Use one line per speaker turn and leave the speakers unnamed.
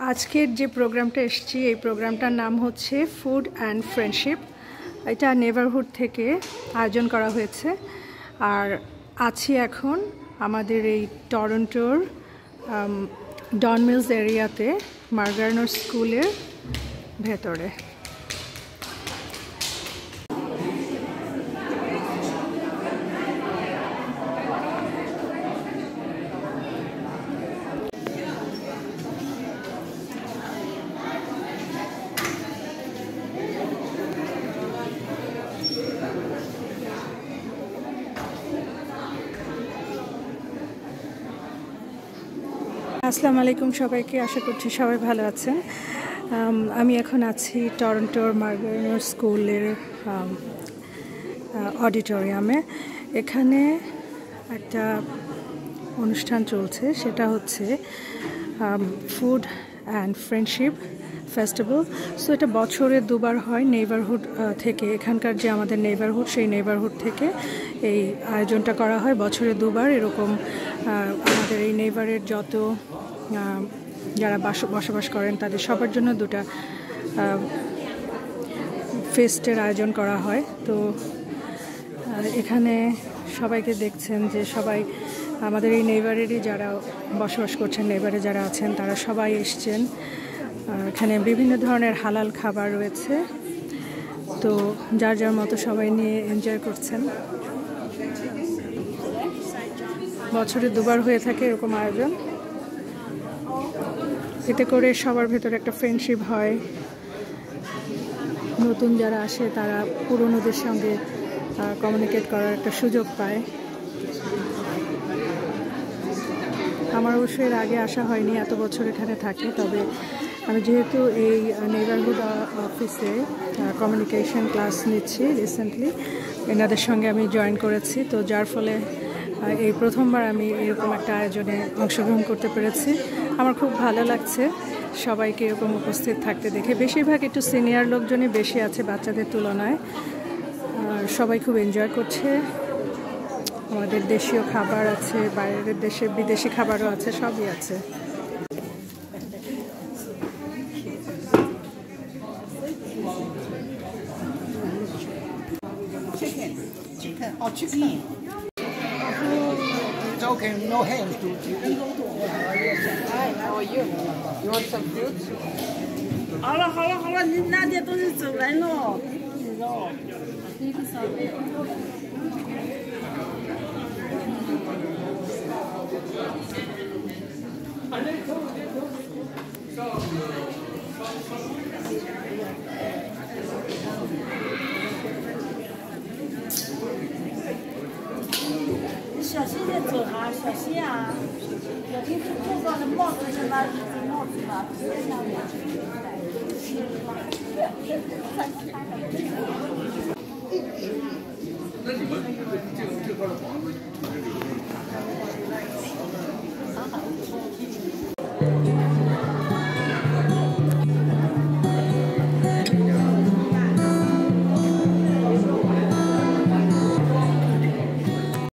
আজকের যে প্রোগ্রামটা এসেছি এই প্রোগ্রামটার নাম হচ্ছে ফুড অ্যান্ড ফ্রেন্ডশিপ। এটা নেবারহুড থেকে আয়োজন করা হয়েছে। আর আছি এখন আমাদের এই টরন্টোর ডন মিলস এরিয়াতে মার্গারেনোর স্কুলের ভেতরে। আসসালামু আলাইকুম সবাইকে, আশা করছি সবাই ভালো আছেন। আমি এখন আছি টরন্টোর মার্গারেনোর স্কুলের অডিটোরিয়ামে। এখানে একটা অনুষ্ঠান চলছে, সেটা হচ্ছে food and friendship festival. So এটা বছরে দুবার হয় নেইবারহুড থেকে। এখানকার যে আমাদের নেইবারহুড, সেই নেইবারহুড থেকে এই আয়োজনটা করা হয় বছরে দুবার। এরকম আমাদের এই নেইবারের যত যারা বসবাস করেন তাদের সবার জন্য দুটা ফেস্টের আয়োজন করা হয়। তো এখানে সবাইকে দেখছেন যে সবাই আমাদের এই নেইবারেরই যারা বসবাস করছেন, নেইবারে যারা আছেন তারা সবাই এসছেন। এখানে বিভিন্ন ধরনের হালাল খাবার রয়েছে, তো যার যার মতো সবাই নিয়ে এনজয় করছেন। বছরে দুবার হয়ে থাকে এরকম আয়োজন। এতে করে সবার ভেতরে একটা ফ্রেন্ডশিপ হয়। নতুন যারা আসে তারা পুরনোদের সঙ্গে কমিউনিকেট করার একটা সুযোগ পায়। আমার অবশ্যই এর আগে আসা হয়নি, এত বছর এখানে থাকি। তবে আমি যেহেতু এই নেইবারহুড অফিসে কমিউনিকেশন ক্লাস নিচ্ছি রিসেন্টলি, এনাদের সঙ্গে আমি জয়েন করেছি। তো যার ফলে এই প্রথমবার আমি এরকম একটা আয়োজনে অংশগ্রহণ করতে পেরেছি। আমার খুব ভালো লাগছে সবাইকে এরকম উপস্থিত থাকতে দেখে। বেশিরভাগ একটু সিনিয়র লোকজনই বেশি আছে বাচ্চাদের তুলনায়। সবাই খুব এনজয় করছে। আমাদের দেশীয় খাবার আছে, বাইরের দেশে বিদেশি খাবারও আছে, সবই আছে।
It's okay, no hands to
Hi, how are you? You want some fruits?
好了好了好了，你那些东西走人了。小心点走啊，小心啊！小心是碰到的帽子是吧？帽子吧，不是下面。
那你们这块的房子，